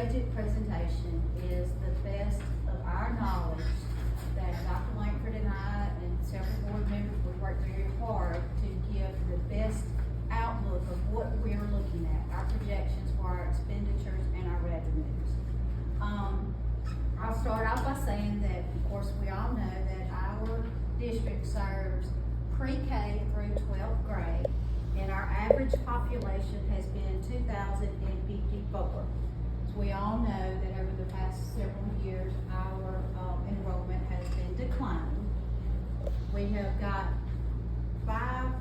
budget presentation is the best of our knowledge that Dr. Langford and I and several board members would work very hard to give the best outlook of what we're looking at, our projections for our expenditures and our revenues. I'll start off by saying that, of course, we all know that our district serves pre-K through 12th grade, and our average population has been 2,054. So we all know that over the past several years, our enrollment has been declining. We have got 5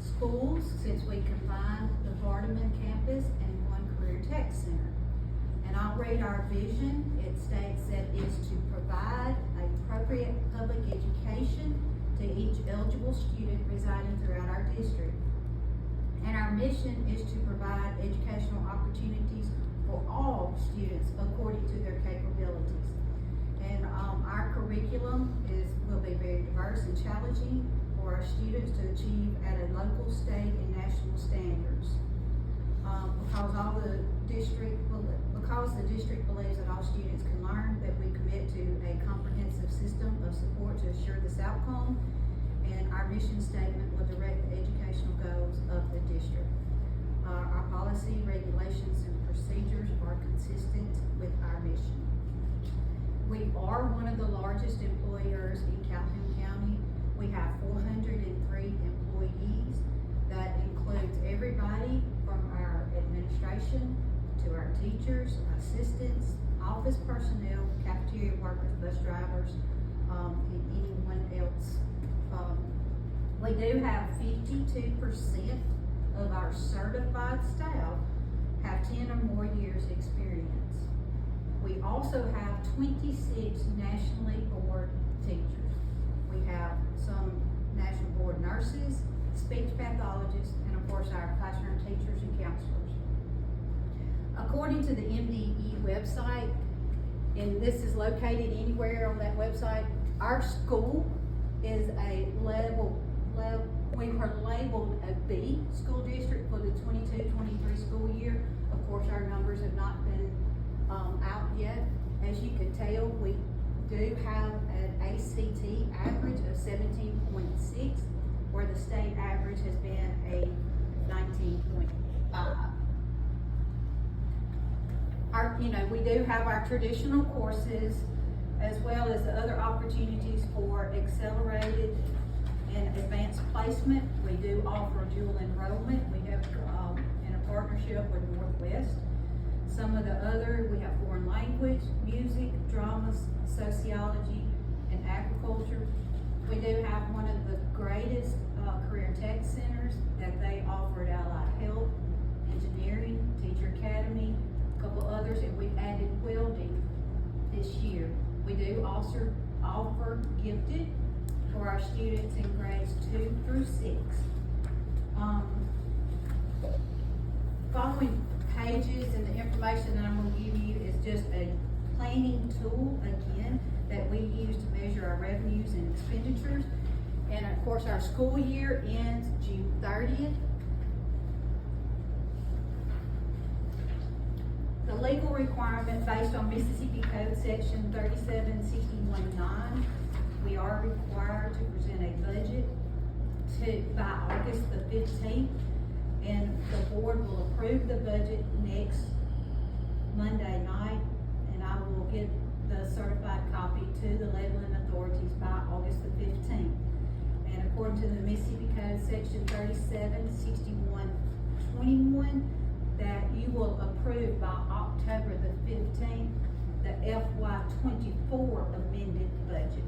schools since we combined the Vardaman campus and 1 career tech center. And I'll read our vision. It states that it is to provide appropriate public education to each eligible student residing throughout our district. And our mission is to provide educational opportunities for all students according to their capabilities. And our curriculum will be very diverse and challenging for our students to achieve at a local, state, and national standards. Because the district believes that all students can learn, that we commit to a comprehensive system of support to assure this outcome. And our mission statement will direct the educational goals of the district. Our policy, regulations, and procedures are consistent with our mission. We are one of the largest employers in Calhoun County. We have 403 employees. That includes everybody from our administration to our teachers, assistants, office personnel, cafeteria workers, bus drivers, and anyone else. We do have 52% of our certified staff have 10 or more years experience. We also have 26 nationally board teachers. We have some national board nurses, speech pathologists, and of course our classroom teachers and counselors. According to the MDE website, and this is located anywhere on that website, our school is a we were labeled a B school district for the 22-23 school year. Of course, our numbers have not been out yet. As you can tell, we do have an ACT average of 17.6, where the state average has been a 19.5. We do have our traditional courses as well as the other opportunities for accelerated and advanced placement. We do offer dual enrollment. We have in a partnership with Northwest. Some of the other, we have foreign language, music, dramas, sociology, and agriculture. We do have one of the greatest career tech centers that they offer at Allied Health, engineering, teacher academy, a couple others, and we've added welding this year. We do also offer gifted for our students in grades 2 through 6. Following pages and the information that I'm going to give you is just a planning tool, again, that we use to measure our revenues and expenditures. And of course, our school year ends June 30th. The legal requirement based on Mississippi Code Section 37619, we are required to present a budget by August the 15th, and the board will approve the budget next Monday night, and I will get the certified copy to the leveling authorities by August the 15th. And according to the Mississippi Code Section 376121, that you will approve by October the 15th the FY24 amended budget.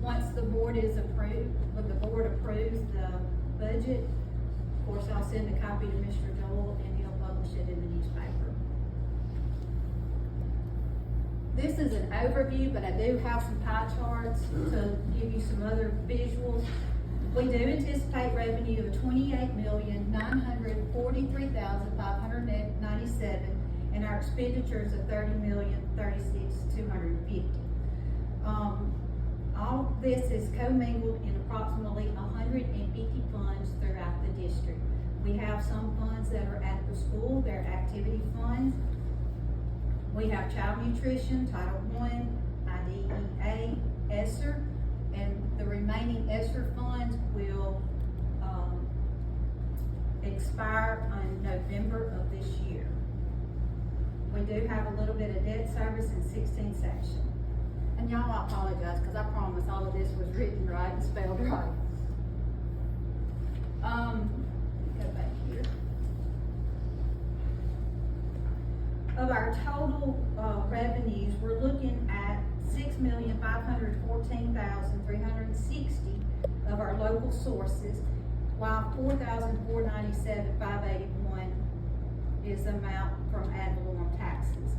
Once the board is approved, when the board approves the budget, of course, I'll send a copy to Mr. Joel and he'll publish it in the newspaper. This is an overview, but I do have some pie charts to give you some other visuals. We do anticipate revenue of $28,943,597, and our expenditures of $30,036,250. All this is commingled in approximately 150 funds throughout the district. We have some funds that are at the school, they're activity funds. We have child nutrition, Title I, IDEA, ESSER, and the remaining ESSER funds will, expire on November of this year. We do have a little bit of debt service in 16 section. And y'all, I apologize, cause I promise all of this was written right and spelled right. Go back here. Of our total, revenues, we're looking at $6,514,360 of our local sources, while $4,497,581 is the amount from ad valorem taxes.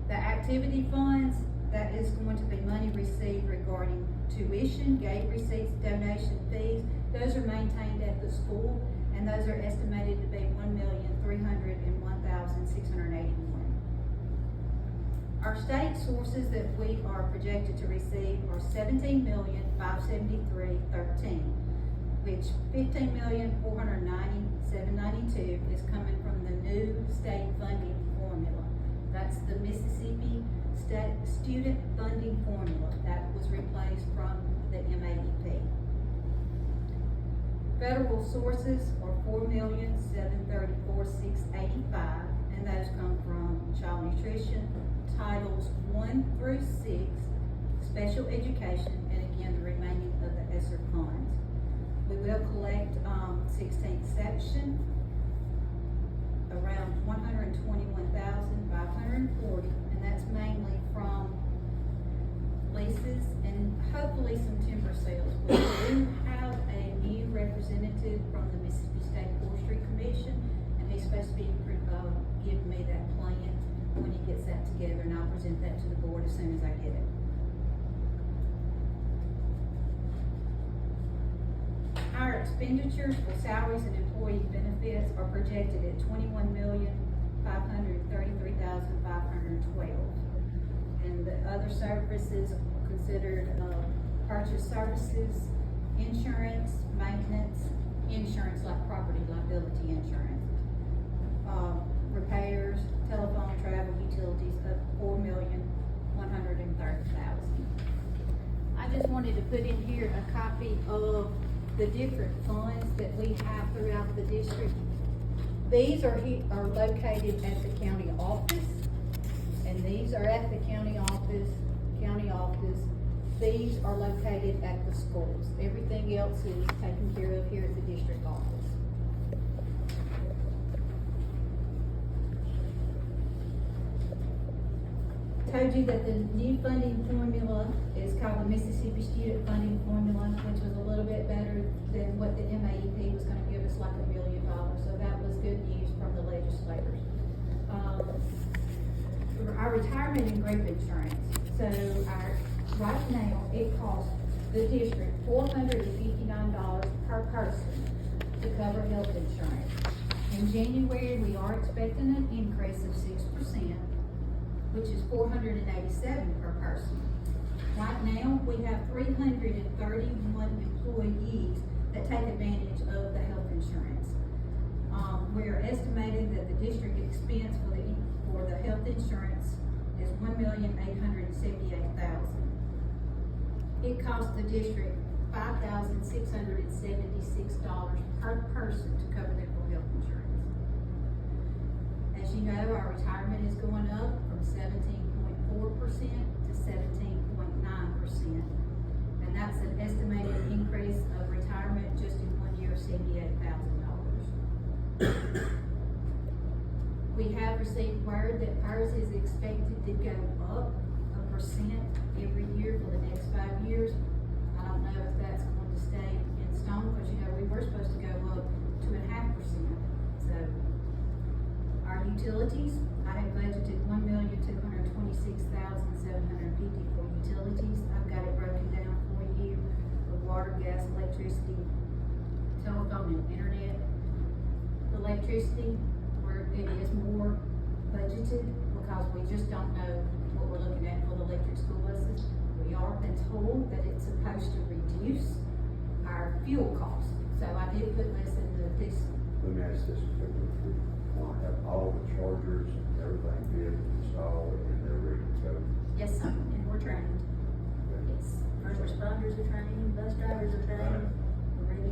The activity funds, that is going to be money received regarding tuition, gate receipts, donation fees. Those are maintained at the school, and those are estimated to be $1,301,681. Our state sources that we are projected to receive are $17,573,13, which $15,490,792 is coming from the new state funding formula. That's the Mississippi State Student Funding Formula that was replaced from the MAEP. Federal sources are $4,734,685, and those come from child nutrition, Titles 1 through 6, special education, and again, the remaining of the ESSER funds. We will collect 16th section, around $121,540, and that's mainly from leases and hopefully some timber sales. We do have a new representative from the Mississippi State Forestry Commission, and he's supposed to be giving me that plan when he gets that together, and I'll present that to the board as soon as I get it. Our expenditures for salaries and employee benefits are projected at $21,533,512. And the other services are considered purchase services, insurance, maintenance, insurance like property liability insurance, repairs, telephone, travel, utilities of $4,130,000. I just wanted to put in here a copy of the different funds that we have throughout the district. These are located at the county office, and these are at the county office. These are located at the schools. Everything else is taken care of here at the district office. Told you that the new funding formula is called the Mississippi Student Funding Formula, which was a little bit better than what the MAEP was gonna give us, like $1 million. So that was good news from the legislators. Our retirement and group insurance. So right now, it costs the district $459 per person to cover health insurance. In January, we are expecting an increase of 6%. Which is $487 per person. Right now, we have 331 employees that take advantage of the health insurance. We are estimating that the district expense for the health insurance is $1,878,000. It costs the district $5,676 per person to cover their full health insurance. As you know, our retirement is going up from 17.4% to 17.9%. And that's an estimated increase of retirement just in 1 year of $78,000. We have received word that ours is expected to go up 1% every year for the next 5 years. I don't know if that's going to stay in stone, because you know, we were supposed to go up 2.5%. So, our utilities, I have budgeted $1,226,750 for utilities. I've got it broken down for you for water, gas, electricity, telephone, and internet. Electricity, where it is more budgeted because we just don't know what we're looking at for the electric school buses. We are been told that it's supposed to reduce our fuel costs. So I did put this in this. Let me ask this, we want to have all the chargers and everything be installed in their drivers are trained, bus drivers are trained, we're ready to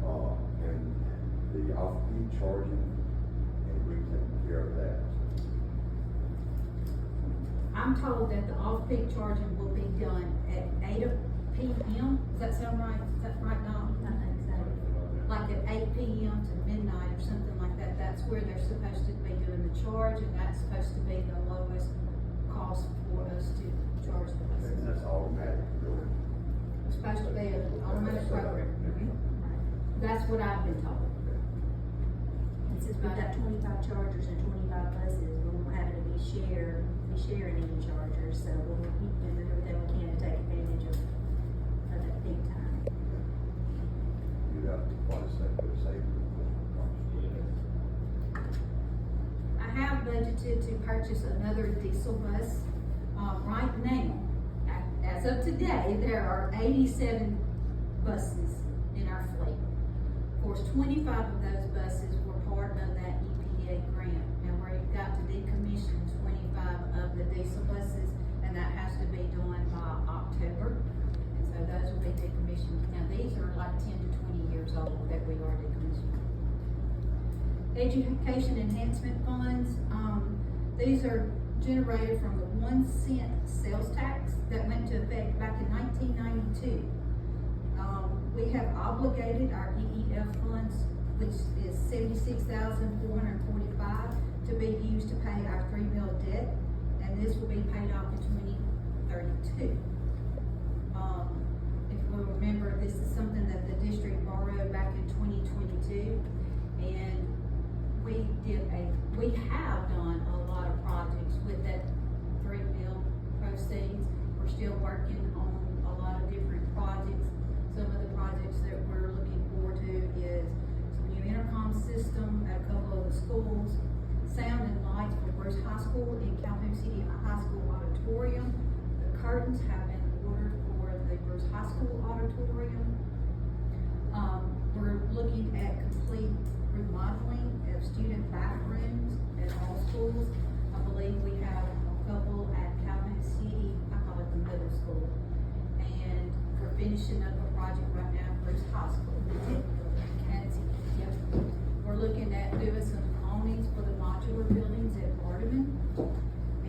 roll. And the off-peak charging, and we taking care of that. I'm told that the off-peak charging will be done at 8 p.m. Does that sound right? Is that right, Dawn? I think so. Like at 8 p.m. to midnight or something like that. That's where they're supposed to be doing the charge, and that's supposed to be the lowest cost for us to charge the buses. And that's automatic, really. It's supposed to be an automatic program. That's what I've been told. And since we've got 25 chargers and 25 buses, we won't have to be sharing any chargers, so we'll keep doing everything we can to take advantage of that peak time. You have to quite a safety. I have budgeted to purchase another diesel bus. Right now, as of today, there are 87 buses in our fleet. Of course, 25 of those buses were part of that EPA grant, and we've got to decommission 25 of the diesel buses, and that has to be done by October. And so those will be decommissioned. Now, these are like 10 to 20 years old that we are decommissioning. Education enhancement funds, these are generated from the 1 cent sales tax that went into effect back in 1992. We have obligated our EEF funds, which is $76,445, to be used to pay our 3 mil debt, and this will be paid off in 2032. If we remember, this is something that the district borrowed back in 2022, and we have done a lot of projects with that 3 mil proceeds. We're still working on a lot of different projects. Some of the projects that we're looking forward to is some new intercom system at a couple of the schools, sound and lights for Bruce High School and Calhoun City High School auditorium. The curtains have been ordered for the Bruce High School auditorium. We're looking at complete remodeling of student bathrooms at all schools. I believe we have a couple at Calhoun City, I call it the middle school. And we're finishing up a project right now at Bruce High School. And, yep, we're looking at doing some awnings for the modular buildings at Barterman.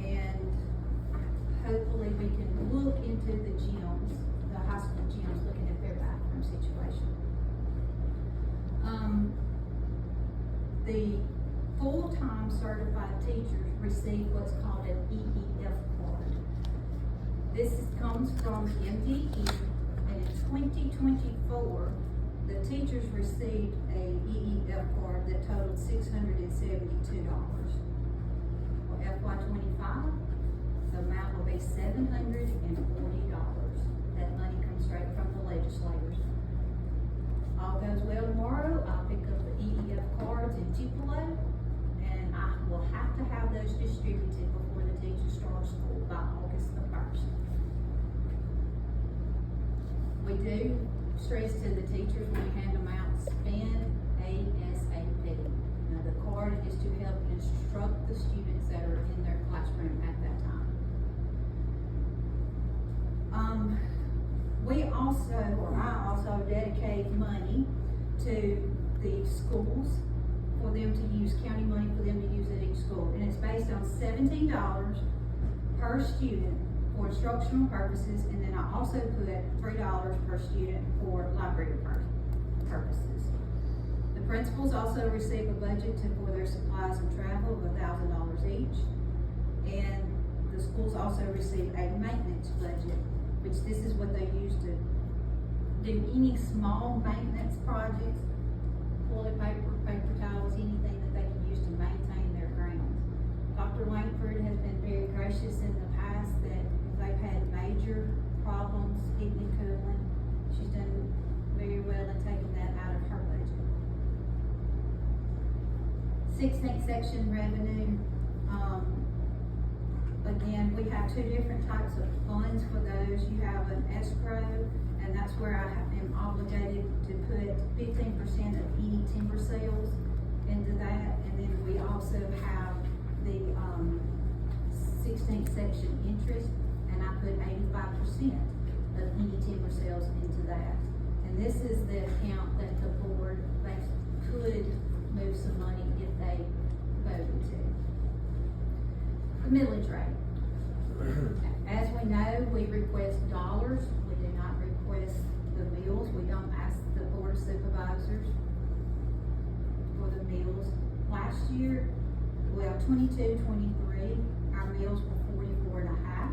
And hopefully we can look into the gyms, the high school gyms, looking at their bathroom situation. The full-time certified teachers receive what's called an EEF card. Comes from MDE, and in 2024, the teachers received a EEF card that totaled $672. For FY25, the amount will be $740. That money comes straight from the legislators. All goes well tomorrow, I'll pick up the EEF cards in Tupelo, and I will have to have those distributed before the teachers start school by August the 1st. We do stress to the teachers when we hand them out, spend ASAP. Now, the card is to help instruct the students that are in their classroom at that time. I also dedicate money to the schools for them to use, county money for them to use at each school. And it's based on $17 per student for instructional purposes, and then I also put $3 per student for library purposes. The principals also receive a budget for their supplies and travel of $1,000 each. And the schools also receive a maintenance budget, which this is what they use to do any small maintenance projects, toilet paper, paper towels, anything that they can use to maintain their grounds. Dr. Langford has been very gracious in the past that if they've had major problems heating and cooling, she's done very well in taking that out of her budget. 16th section revenue. Again, we have two different types of funds for those. You have an escrow, and that's where I am obligated to put 15% of any timber sales into that. And then we also have the 16th section interest, and I put of any timber sales into that. And this is the account that the board, they could move some money if they voted to. The millage rate. As we know, we request dollars, we do not request the mills, we don't ask the board of supervisors for the mills. Last year, well, 22-23, our mills were 44.5,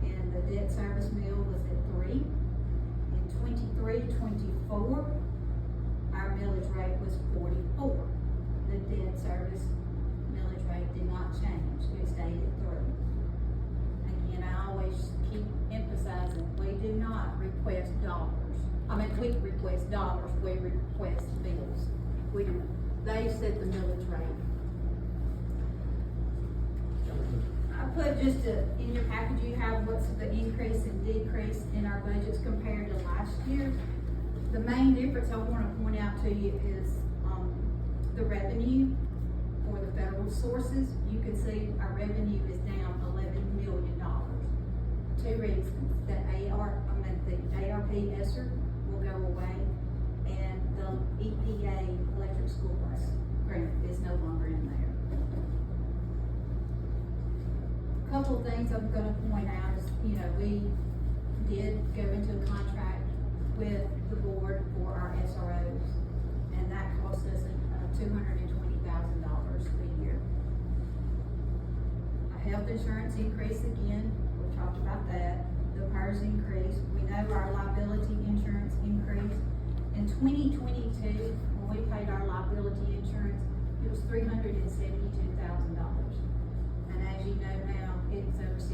and the debt service mill was at 3. In 23-24, our millage rate was 44. The debt service millage rate did not change, it stayed at 3. Again, I always keep emphasizing, we do not request dollars. We request dollars, we request mills. They set the millage rate. I put just in your package, you have what's the increase and decrease in our budgets compared to last year. The main difference I wanna point out to you is, the revenue for the federal sources. You can see our revenue is down $11 million. 2 reasons, the ARP ESSER will go away, and the EPA electric school bus grant is no longer in there. Couple of things I'm gonna point out is, we did go into a contract with the board for our SROs, and that cost us $220,000 a year. Our health insurance increase again, we talked about that. The PERS increase, we know our liability insurance increased. In 2022, when we paid our liability insurance, it was $372,000. And as you know now, it's over $600,000.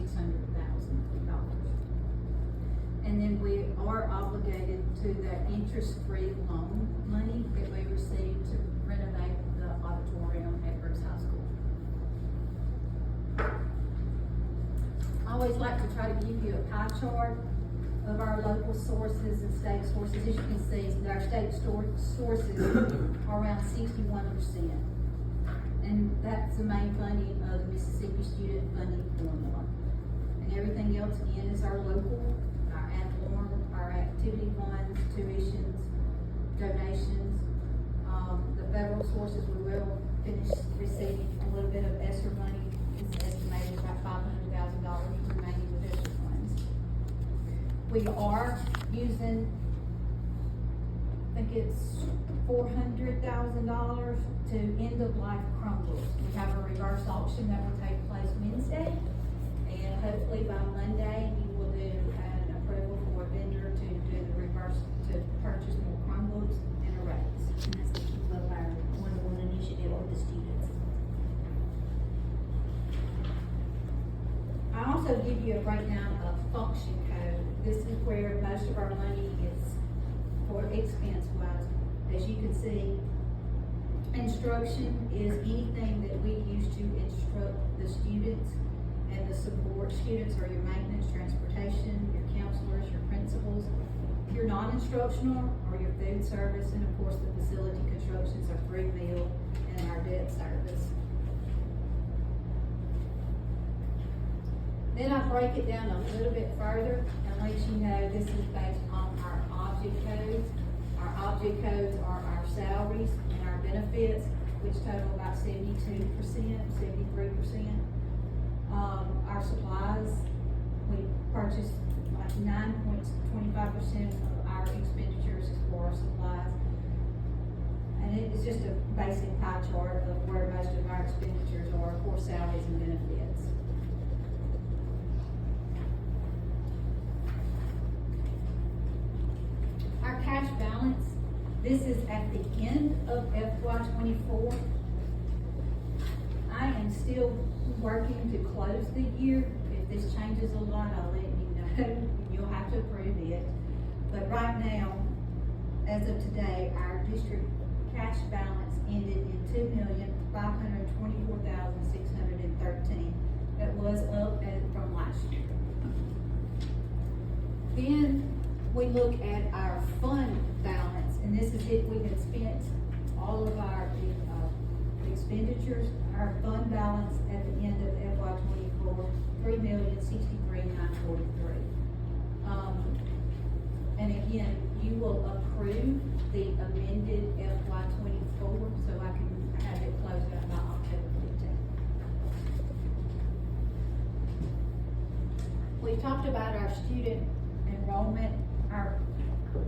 And then we are obligated to that interest-free loan money that we received to renovate the auditorium at Brooks High School. I always like to try to give you a pie chart of our local sources and state sources. As you can see, our state sources are around 61%. And that's the main funding of the Mississippi Student Funding Formula. And everything else again is our local, our ad valorem, our activity funds, tuitions, donations. The federal sources, we will finish receiving a little bit of ESSER money. It's estimated about $500,000 remaining with ESSER funds. We are using, I think it's $400,000 to end of life Chromebooks. We have a reverse auction that will take place Wednesday, and hopefully by Monday you will do an approval for a vendor to do the reverse, to purchase more Chromebooks and arrays. And that's to keep up our one-on-one initiative with the students. I also give you a breakdown of function code. This is where most of our money is for expense wise. As you can see, instruction is anything that we use to instruct the students, and the support students are your maintenance, transportation, your counselors, your principals. Your non-instructional are your food service, and of course the facility constructions are 3 meal and our debt service. Then I break it down a little bit further and let you know this is based on our object codes. Our object codes are our salaries and our benefits, which total about 72%, 73%. Our supplies, we purchase like 9.25% of our expenditures is for our supplies. And it is just a basic pie chart of where most of our expenditures are for salaries and benefits. Our cash balance, this is at the end of FY24. I am still working to close the year. If this changes a lot, I'll let you know. You'll have to approve it. But right now, as of today, our district cash balance ended in $2,524,613. That was up from last year. Then we look at our fund balance, and this is if we had spent all of our expenditures. Our fund balance at the end of FY24 $3,063,943. And again, you will approve the amended FY '24, so I can have it closed out by October 15th. We talked about our student enrollment,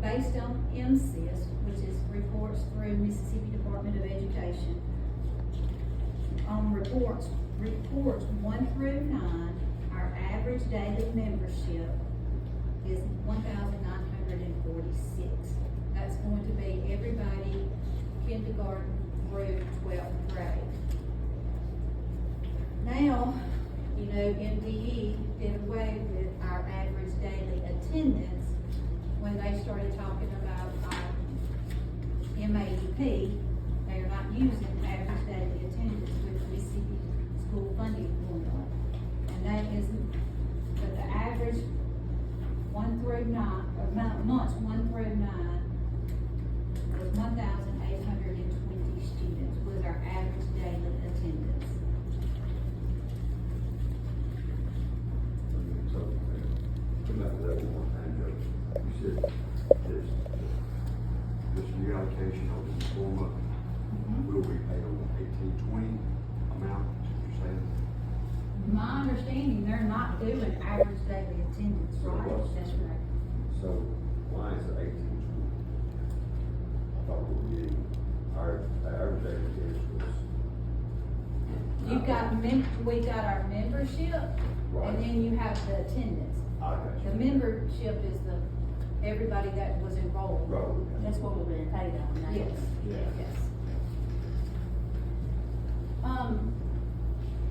based on MSIS, which is reports through Mississippi Department of Education. On reports 1 through 9, our average daily membership is 1,946. That's going to be everybody kindergarten through 12th grade. Now, you know, MDE did away with our average daily attendance when they started talking about our MAEP. They are not using average daily attendance with the Mississippi School Funding Formula. And that is, but the average 1 through 9, or months 1 through 9, was 1,820 students was our average daily attendance. So, come back to that one time, Joe. You said this reallocation of this 4 month will be paid on 1820 amount, is what you're saying? My understanding, they're not doing average daily attendance, So right? what's- That's right. So why is it 1820? I thought we were getting, our average daily attendance was. You've got we got our membership, Right. and then you have the attendance. I got you. The membership is everybody that was enrolled. Right. That's what we're being paid on now. Yes. Yeah. Yes.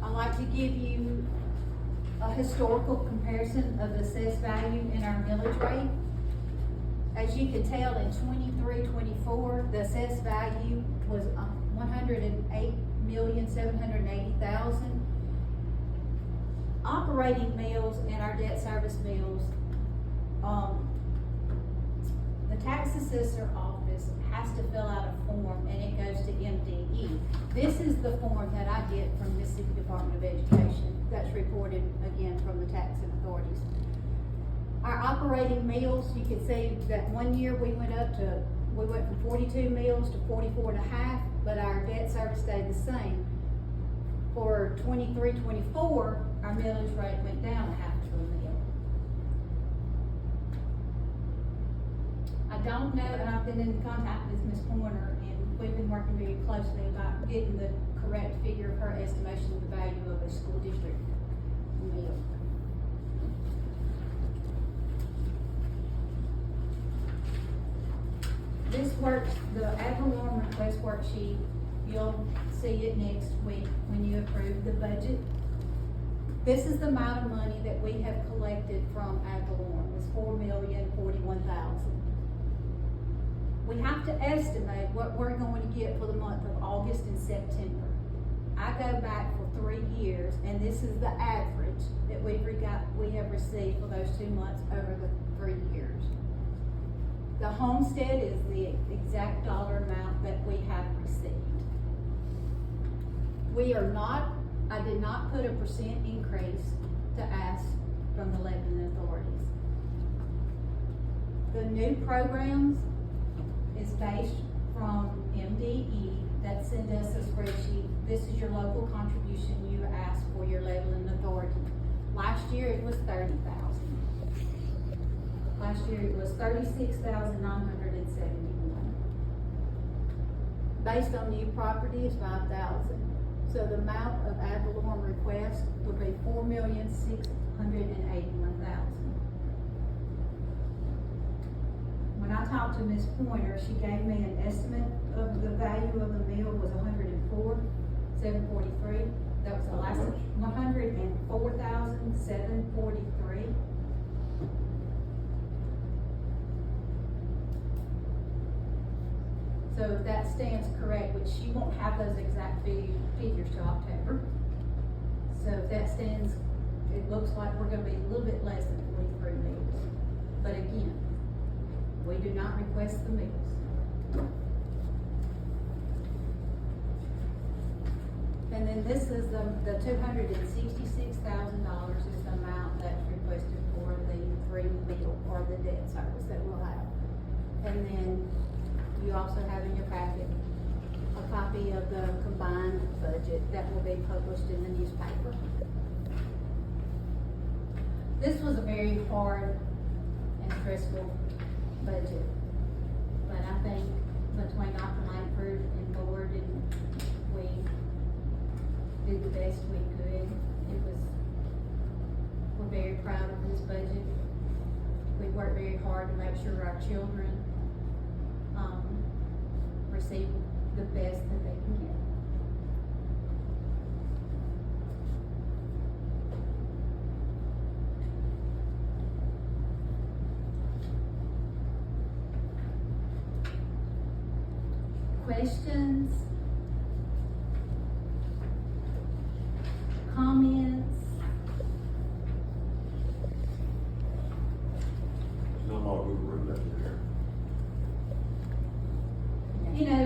I'd like to give you a historical comparison of the assessed value in our millage rate. As you can tell, in 23-24, the assessed value was $108,780,000. Operating mills and our debt service mills, the tax assessor office has to fill out a form and it goes to MDE. This is the form that I get from Mississippi Department of Education that's reported again from the taxing authorities. Our operating mills, you can see that one year we went from 42 mills to 44.5, but our debt service stayed the same. For 23-24, our millage rate went down 0.5 mil. I don't know, and I've been in contact with Ms. Pointer, and we've been working very closely about getting the correct figure of her estimation of the value of a school district mill. This works, the ad valorem request worksheet, you'll see it next week when you approve the budget. This is the amount of money that we have collected from ad valorem, it's $4,041,000. We have to estimate what we're going to get for the month of August and September. I go back for 3 years, and this is the average that we have received for those 2 months over the 3 years. The homestead is the exact dollar amount that we have received. I did not put a percent increase to ask from the Lebanon authorities. The new programs is based from MDE that sent us a spreadsheet. This is your local contribution you asked for your Lebanon authority. Last year it was $30,000. Last year it was $36,971. Based on new property is $5,000. So the amount of ad valorem request would be $4,681,000. When I talked to Ms. Pointer, she gave me an estimate of the value of the mill was $104,743. That was the last, $104,743. So if that stands correct, which she won't have those exact figures till October. So if that stands, it looks like we're gonna be a little bit less than 43 mills. But again, we do not request the mills. And then this is the $266,000 is the amount that's requested for the free meal or the debt service that we'll have. And then you also have in your packet a copy of the combined budget that will be published in the newspaper. This was a very hard and stressful budget, but I think between Dr. Langford and board and we did the best we could. We're very proud of this budget. We worked very hard to make sure our children, receive the best that they can get. Questions? Comments? There's not a lot of wiggle room left in there. You know,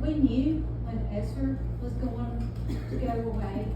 we knew when Esther was going to go away,